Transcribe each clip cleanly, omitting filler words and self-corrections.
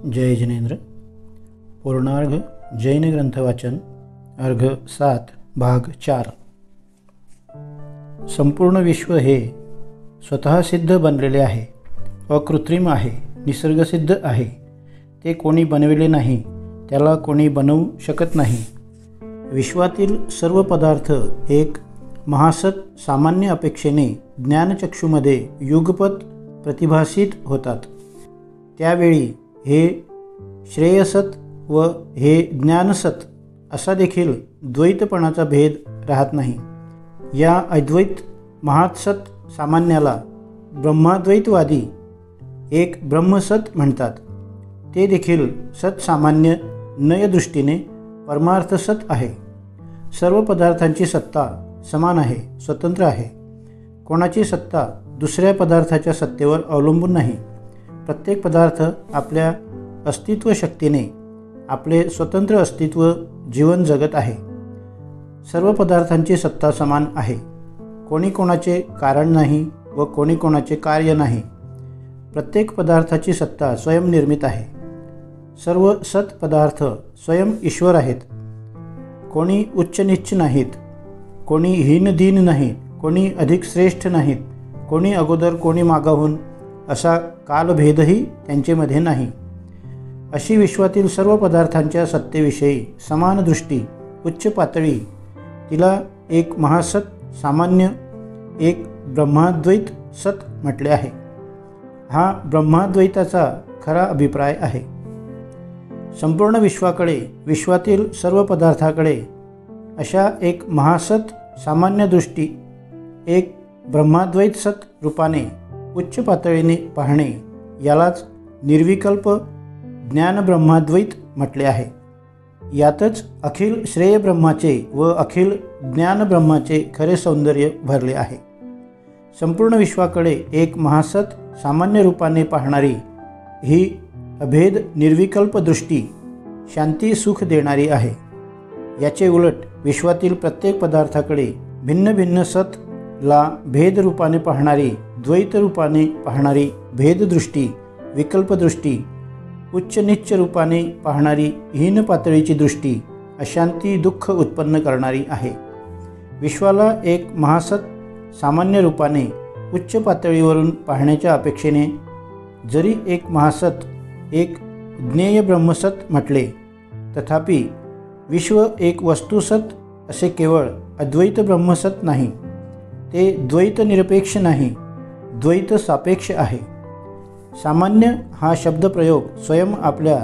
जय जिनेन्द्र। पूर्णार्घ जैन ग्रंथ वाचन अर्घ 7 भाग 4। संपूर्ण विश्व हे स्वतः सिद्ध बनलेले आहे, अकृत्रिम आहे, निसर्गसिद्ध आहे। ते कोणी बनविले नाही, त्याला कोणी बनवू शकत नाही। विश्वातील सर्व पदार्थ एक महासत सामान्य अपेक्षेने ज्ञानचक्षुमध्ये युगपत प्रतिभासित होतात। त्यावेळी हे श्रेयसत व हे ज्ञानसत असा देखील द्वैतपणाचा भेद राहत नाही। या अद्वैत महात्सत सामान्याला ब्रह्माद्वैतवादी एक ब्रह्मसत म्हणतात। ते देखील सत्सामान्य नयदृष्टीने परमार्थसत आहे। सर्व पदार्थांची सत्ता समान आहे, स्वतंत्र आहे। कोणाची सत्ता दुसऱ्या पदार्थाच्या सत्तेवर अवलंबून नाही। प्रत्येक पदार्थ आपल्या अस्तित्व शक्तीने आपले स्वतंत्र अस्तित्व जीवन जगत आहे। सर्व पदार्थांची सत्ता समान आहे। कोणी कोणाचे कारण नाही व कोणी कोणाचे कार्य नाही। प्रत्येक पदार्थाची सत्ता स्वयंनिर्मित आहे। सर्व सत पदार्थ स्वयं ईश्वर आहेत। कोणी उच्च नीच नाहीत, कोणी हीनदीन नाहीत, कोणी अधिक श्रेष्ठ नाहीत, कोणी अगोदर कोणी मागाहून असा कालभेदही त्यांचेमध्ये नाही। अशी विश्वातील सर्व पदार्थांच्या सत्तेविषयी समान दृष्टी, उच्च पातळी, तिला एक महासत सामान्य, एक ब्रह्माद्वैत सत म्हटले आहे। हा ब्रह्माद्वैताचा खरा अभिप्राय आहे। संपूर्ण विश्वाकडे, विश्वातील सर्व पदार्थाकडे अशा एक महासत सामान्य दृष्टी, एक ब्रह्माद्वैत सत रूपाने उच्च पातळीने पाहणे, यालाच निर्विकल्प ज्ञान ब्रह्माद्वैत म्हटले आहे। यातच अखिल श्रेय ब्रह्माचे व अखिल ज्ञान ब्रह्माचे खरे सौंदर्य भरले आहे। संपूर्ण विश्वाकडे एक महासत सामान्य रूपाने पाहणारी ही अभेद निर्विकल्प दृष्टी शांती सुख देणारी आहे। याचे उलट विश्वातील प्रत्येक पदार्थाकडे भिन्न भिन्न सत ला भेद रूपाने पाहणारी, द्वैत रूपाने पाहणारी भेददृष्टी, विकल्पदृष्टी, उच्च निच्च रूपाने पाहणारी हीन पातळीची दृष्टी अशांती दुःख उत्पन्न करणारी आहे। विश्वाला एक महासत सामान्य रूपाने उच्च पातळीवरून पाहण्याच्या अपेक्षेने जरी एक महासत, एक ज्ञेय ब्रह्मसत म्हटले, तथापि विश्व एक वस्तुसत असे केवळ अद्वैत ब्रह्मसत नाही। ते द्वैत निरपेक्ष नाही, द्वैत सापेक्ष आहे। सामान्य हा शब्दप्रयोग स्वयं आपल्या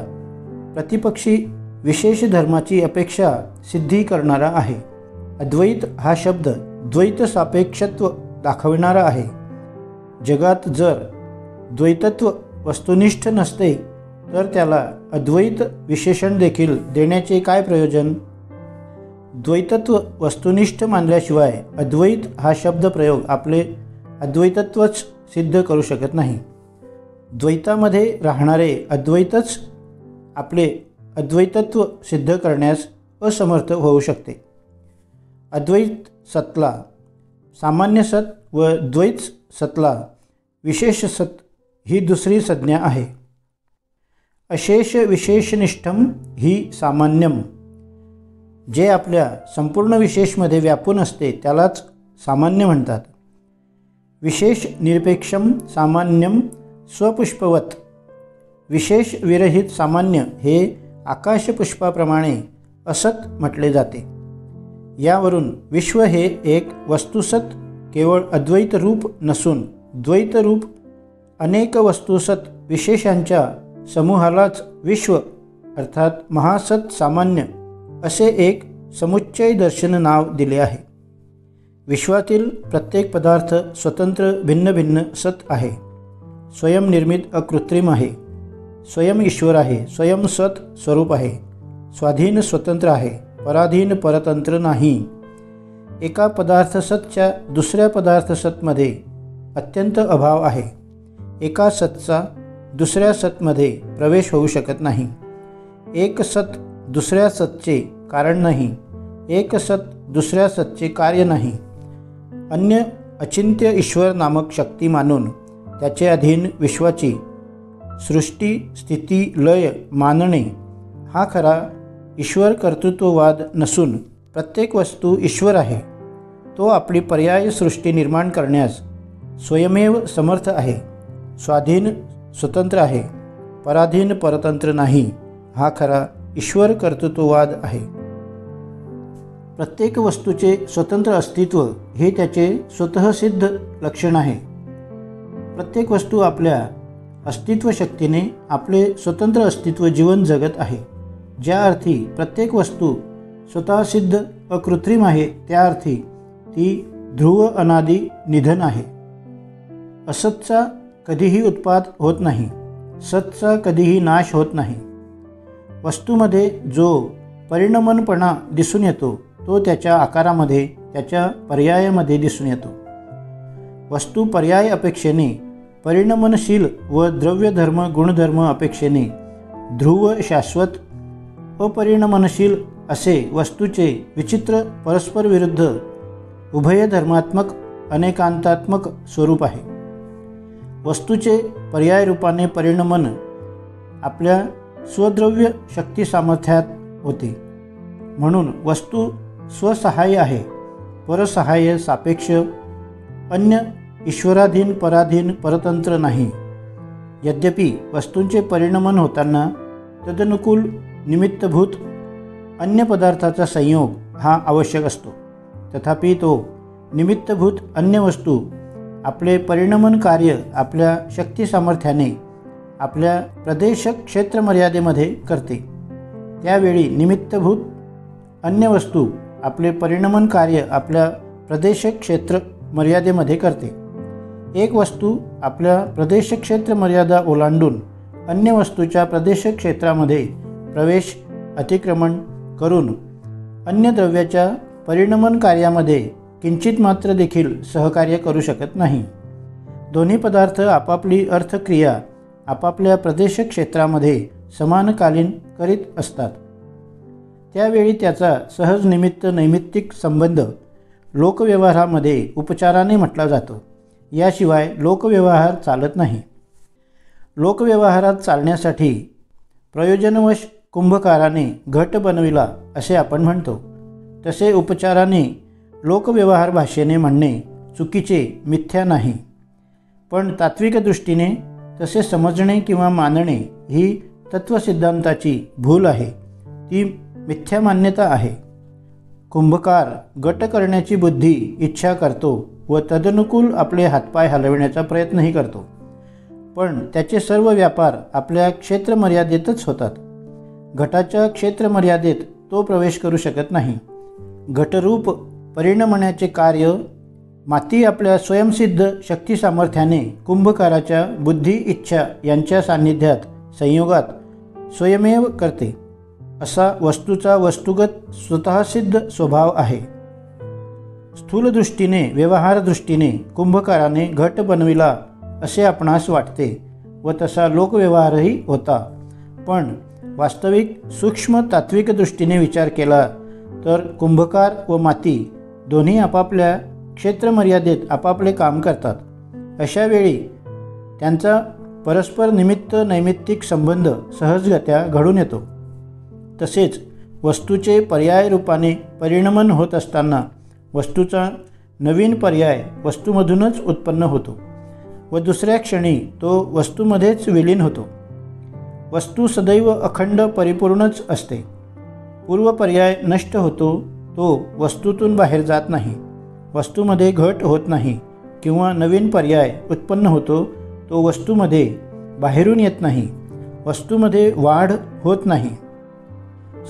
प्रतिपक्षी विशेष धर्माची अपेक्षा सिद्धी करणारा आहे। अद्वैत हा शब्द द्वैत सापेक्षत्व दाखविणारा आहे। जगात जर द्वैतत्व वस्तुनिष्ठ नसते तर त्याला अद्वैत विशेषण देखील देण्याचे काय प्रयोजन? द्वैतत्व वस्तुनिष्ठ मानल्याशिवाय अद्वैत हा शब्दप्रयोग आपले अद्वैतत्वच सिद्ध करू शकत नाही। द्वैतामध्ये राहणारे अद्वैतच आपले अद्वैतत्व सिद्ध करण्यास असमर्थ होऊ शकते। अद्वैत सतला सामान्य सत व द्वैत सतला विशेष सत ही दुसरी संज्ञा आहे। अशेष विशेषनिष्ठम ही सामान्यम, जे आपल्या संपूर्ण विशेषमध्ये व्यापून असते त्यालाच सामान्य म्हणतात। विशेष निरपेक्षम सामान्यम स्वपुष्पवत, विशेष विरहित सामान्य हे आकाशपुष्पाप्रमाणे असत म्हटले जाते। यावरून विश्व हे एक वस्तुसत केवळ अद्वैत रूप नसून द्वैत रूप अनेक वस्तुसत विशेषांच्या समूहालाच विश्व अर्थात महासत सामान्य असे एक समुच्चय दर्शन नाव दिले आहे। विश्वातील प्रत्येक पदार्थ स्वतंत्र भिन्न भिन्न सत आहे। स्वयंनिर्मित अकृत्रिम आहे, स्वयं ईश्वर आहे, स्वयं सत स्वरूप आहे, स्वाधीन स्वतंत्र आहे, पराधीन परतंत्र नाही। एका पदार्थसतच्या दुसऱ्या पदार्थसतमध्ये अत्यंत अभाव आहे। एका सतचा दुसऱ्या सतमध्ये प्रवेश होऊ शकत नाही। एक सत दुसऱ्या सतचे कारण नाही, एक सत दुसऱ्या सतचे कार्य नाही। अन्य अचिंत्य ईश्वर नामक शक्ती मानून त्याचे अधीन विश्वाची सृष्टी स्थिती लय मानणे हा खरा ईश्वर कर्तृत्ववाद नसून प्रत्येक वस्तू ईश्वर आहे. तो आपली पर्याय सृष्टी निर्माण करण्यास स्वयमेव समर्थ आहे. स्वाधीन स्वतंत्र आहे, पराधीन परतंत्र नाही. हा खरा ईश्वर कर्तृत्ववाद आहे. प्रत्येक वस्तूचे स्वतंत्र अस्तित्व हे त्याचे स्वतःसिद्ध लक्षण आहे. प्रत्येक वस्तू आपल्या अस्तित्व शक्तीने आपले स्वतंत्र अस्तित्व जीवन जगत आहे. ज्या अर्थी प्रत्येक वस्तू स्वतःसिद्ध अकृत्रिम आहे, त्या अर्थी ती ध्रुव अनादि निधन आहे. असतचा कधीही उत्पाद होत नाही, सतचा कधीही नाश होत नाही. वस्तूमध्ये जो परिणमनपणा दिसून येतो तो त्याच्या आकारामध्ये, त्याच्या पर्यायामध्ये दिसून येतो. वस्तू पर्याय अपेक्षेने परिणमनशील व द्रव्यधर्म गुणधर्म अपेक्षेने ध्रुव शाश्वत अपरिणमनशील असे वस्तूचे विचित्र परस्पर विरुद्ध उभयधर्मात्मक अनेकांतात्मक स्वरूप आहे. वस्तूचे पर्याय रूपाने परिणमन आपल्या स्वद्रव्य शक्ती सामर्थ्यात होते. म्हणून वस्तू स्वसहाय्य आहे, परसहाय्य सापेक्ष, अन्य ईश्वराधीन पराधीन परतंत्र नाही. यद्यपि वस्तूंचे परिणमन होताना तदनुकूल निमित्तभूत अन्य पदार्थाचा संयोग हा आवश्यक असतो, तथापि तो निमित्तभूत अन्य वस्तू आपले परिणमन कार्य आपल्या शक्ती सामर्थ्याने आपल्या प्रदेश क्षेत्र मर्यादेमध्ये करते. त्यावेळी निमित्तभूत अन्य वस्तू आपले परिणमन कार्य आपल्या प्रदेश क्षेत्र मर्यादेमध्ये करते. एक वस्तू आपल्या प्रदेश क्षेत्र मर्यादा ओलांडून अन्य वस्तूच्या प्रदेश क्षेत्रामध्ये प्रवेश अतिक्रमण करून अन्य द्रव्याच्या परिणमन कार्यामध्ये किंचित मात्र देखील सहकार्य करू शकत नाही. दोन्ही पदार्थ आपापली अर्थक्रिया आपापल्या प्रदेश क्षेत्रामध्ये समानकालीन करीत असतात. त्यावेळी त्याचा सहज निमित्त नैमित्तिक संबंध लोकव्यवहारामध्ये उपचाराने म्हटला जातो. याशिवाय लोकव्यवहार चालत नाही. लोकव्यवहारात चालण्यासाठी प्रयोजनवश कुंभकाराने घट बनविला असे आपण म्हणतो. तसे उपचाराने लोकव्यवहार भाषेने म्हणणे चुकीचे मिथ्या नाही. पण तात्विक दृष्टीने तसे समजणे किंवा मानणे ही तत्वसिद्धांताची भूल आहे, ती मिथ्या मान्यता आहे. कुंभकार गट करण्याची बुद्धी इच्छा करतो व तदनुकूल आपले हातपाय हलविण्याचा प्रयत्नही करतो, पण त्याचे सर्व व्यापार आपल्या क्षेत्रमर्यादेतच होतात. घटाच्या क्षेत्रमर्यादेत तो प्रवेश करू शकत नाही. घटरूप परिणमण्याचे कार्य माती आपल्या स्वयंसिद्ध शक्ती सामर्थ्याने कुंभकाराच्या बुद्धी इच्छा यांच्या सान्निध्यात संयोगात स्वयमेव करते. असा वस्तूचा वस्तुगत स्वतःसिद्ध स्वभाव आहे. स्थूलदृष्टीने व्यवहारदृष्टीने कुंभकाराने घट बनविला असे आपणास वाटते व तसा लोकव्यवहारही होता. पण वास्तविक सूक्ष्म तात्विक दृष्टीने विचार केला तर कुंभकार व माती दोन्ही आपापल्या क्षेत्रमर्यादेत आपापले काम करतात. अशावेळी त्यांचा परस्पर निमित्त नैमित्तिक संबंध सहजगत्या घडून येतो. तसेच वस्तूचे पर्याय रूपाने परिणमन होत असताना वस्तूचा नवीन पर्याय वस्तूमधूनच उत्पन्न होतो व दुसऱ्या क्षणी तो वस्तूमध्येच विलीन होतो. वस्तू सदैव अखंड परिपूर्णच असते. पूर्वपर्याय नष्ट होतो, तो वस्तूतून बाहेर जात नाही. वस्तूमध्ये घट होत नाही किंवा नवीन पर्याय उत्पन्न होतो, तो वस्तूमध्ये बाहेरून येत नाही. वस्तूमध्ये वाढ होत नाही.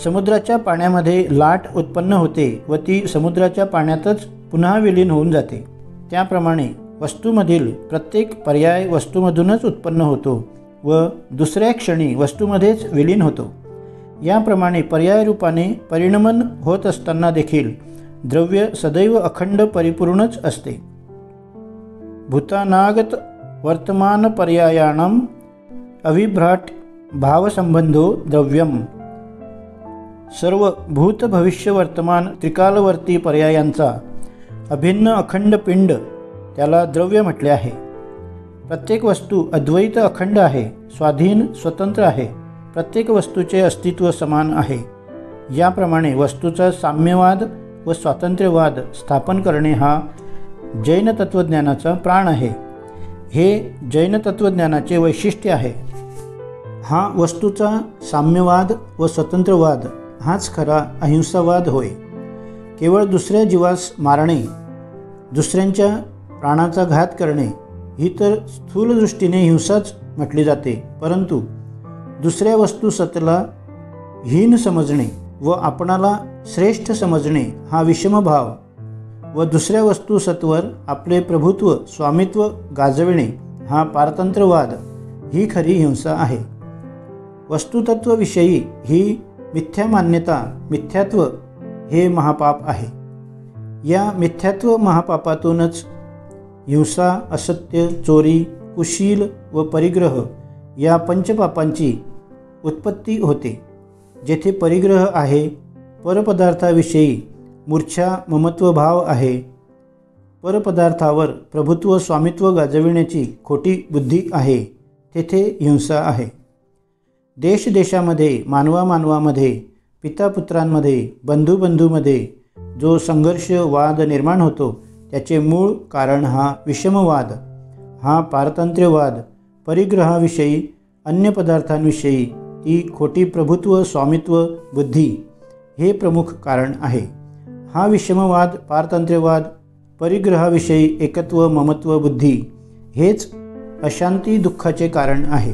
समुद्राच्या पाण्यामध्ये लाट उत्पन्न होते व ती समुद्राच्या पाण्यातच पुन्हा विलीन होऊन जाते. त्याप्रमाणे वस्तूमधील प्रत्येक पर्याय वस्तूमधूनच उत्पन्न होतो व दुसऱ्या क्षणी वस्तूमध्येच विलीन होतो. याप्रमाणे पर्याय रूपाने परिणमन होत असताना देखील द्रव्य सदैव अखंड परिपूर्णच असते. भूतानागत वर्तमान पर्यायाणाम अविभ्राट भावसंबंधो द्रव्यम. सर्व भूत भविष्य वर्तमान त्रिकालवर्ती पर्यायांचा अभिन्न अखंड पिंड त्याला द्रव्य म्हटले आहे. प्रत्येक वस्तू अद्वैत अखंड आहे, स्वाधीन स्वतंत्र आहे. प्रत्येक वस्तूचे अस्तित्व समान आहे. याप्रमाणे वस्तूचा साम्यवाद व स्वातंत्र्यवाद स्थापन करणे हा जैन तत्त्वज्ञानाचा प्राण आहे. हे जैन तत्त्वज्ञानाचे वैशिष्ट्य आहे. हा वस्तूचा साम्यवाद व स्वतंत्रवाद हाच खरा अहिंसावाद होय. केवळ दुसऱ्या जीवास मारणे, दुसऱ्यांच्या प्राणाचा घात करणे ही तर स्थूल दृष्टीने हिंसाच म्हटली जाते. परंतु दुसऱ्या वस्तूसत्तेला हीन समजणे व आपणाला श्रेष्ठ समजणे हा विषमभाव व दुसऱ्या वस्तूसत्वर आपले प्रभुत्व स्वामित्व गाजविणे हा पारतंत्र्यवाद ही खरी हिंसा आहे. वस्तुतत्वविषयी ही मिथ्या मान्यता, मिथ्यात्व हे महापाप आहे. या मिथ्यात्व महापापातूनच हिंसा, असत्य, चोरी, कुशील व परिग्रह या पंचपापांची उत्पत्ती होते. जेथे परिग्रह आहे, परपदार्थाविषयी मूर्छा ममत्वभाव आहे, परपदार्थावर प्रभुत्व स्वामित्व गाजविण्याची खोटी बुद्धी आहे, तेथे हिंसा आहे. देशदेशामध्ये, मानवामानवामध्ये, पितापुत्रांमध्ये, बंधुबंधूमध्ये जो संघर्ष वाद निर्माण होतो त्याचे मूळ कारण हा विषमवाद, हा पारतंत्र्यवाद, परिग्रहाविषयी, अन्य पदार्थांविषयी ती खोटी प्रभुत्व स्वामित्व बुद्धी हे प्रमुख कारण आहे. हा विषमवाद, पारतंत्र्यवाद, परिग्रहाविषयी एकत्व ममत्व बुद्धी हेच अशांती दुःखाचे कारण आहे.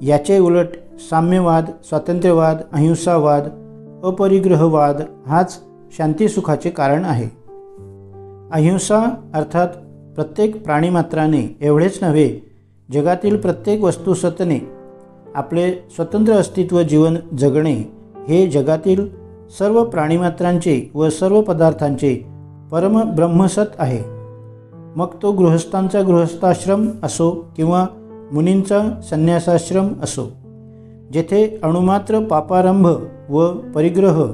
याचे उलट साम्यवाद, स्वातंत्र्यवाद, अहिंसावाद, अपरिग्रहवाद हाच शांतीसुखाचे कारण आहे. अहिंसा अर्थात प्रत्येक प्राणीमात्राने एवढेच नव्हे, जगातील प्रत्येक वस्तुसत्तेने आपले स्वतंत्र अस्तित्व जीवन जगणे हे जगातील सर्व प्राणीमात्रांचे व सर्व पदार्थांचे परम ब्रह्मसत आहे. मग तो गृहस्थांचा गृहस्थाश्रम असो किंवा मुनींचा संन्यासाश्रम असो. जेथे अणुमात्र पापारंभ व परिग्रह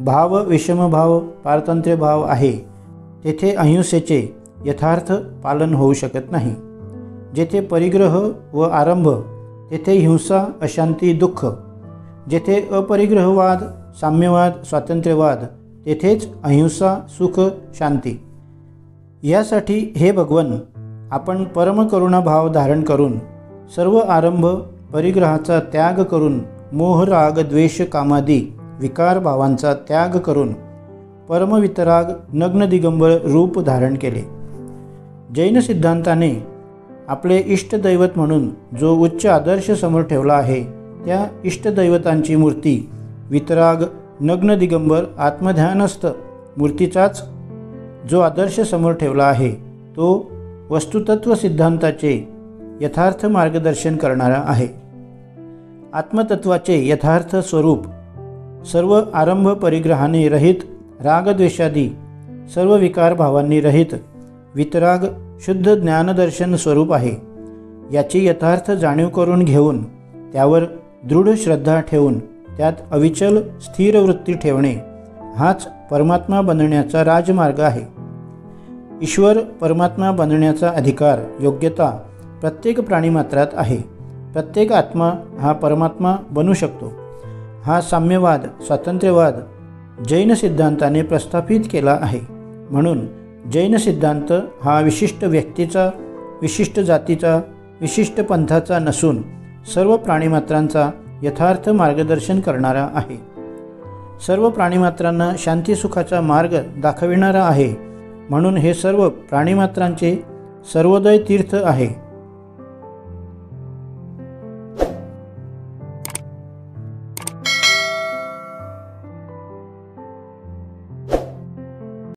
भाव, विषमभाव, पारतंत्र्यभाव आहे, तेथे अहिंसेचे यथार्थ पालन होऊ शकत नाही. जेथे परिग्रह व आरंभ तेथे हिंसा, अशांती, दुःख. जेथे अपरिग्रहवाद, साम्यवाद, स्वातंत्र्यवाद तेथेच अहिंसा, सुख, शांती. यासाठी हे भगवन, आपण परमकरुणाभाव धारण करून सर्व आरंभ परिग्रहाचा त्याग करून मोह राग द्वेष कामादी विकार भावांचा त्याग करून परमवितराग नग्न दिगंबर रूप धारण केले. जैन सिद्धांताने आपले इष्टदैवत म्हणून जो उच्च आदर्श समोर ठेवला आहे, त्या इष्टदैवतांची मूर्ती वितराग नग्न दिगंबर आत्मध्यानस्थ मूर्तीचाच जो आदर्श समोर ठेवला आहे, तो वस्तुतत्व सिद्धांताचे यथार्थ मार्गदर्शन करणारा आहे. आत्मतत्वाचे यथार्थ स्वरूप सर्व आरंभ परिग्रहाने रहित, रागद्वेषादी सर्व विकार भावांनी रहित, वितराग शुद्ध ज्ञानदर्शन स्वरूप आहे. याची यथार्थ जाणीव करून घेऊन त्यावर दृढ श्रद्धा ठेवून त्यात अविचल स्थिर वृत्ती ठेवणे हाच परमात्मा बनण्याचा राजमार्ग आहे. ईश्वर परमात्मा बनण्याचा अधिकार, योग्यता प्रत्येक प्राणीमात्रात आहे. प्रत्येक आत्मा हा परमात्मा बनू शकतो. हा साम्यवाद, स्वातंत्र्यवाद जैन सिद्धांताने प्रस्थापित केला आहे. म्हणून जैन सिद्धांत हा विशिष्ट व्यक्तीचा, विशिष्ट जातीचा, विशिष्ट पंथाचा नसून सर्व प्राणीमात्रांचा यथार्थ मार्गदर्शन करणारा आहे. सर्व प्राणीमात्रांना शांतीसुखाचा मार्ग दाखविणारा आहे. म्हणून हे सर्व प्राणीमात्रांचे सर्वोदय तीर्थ आहे.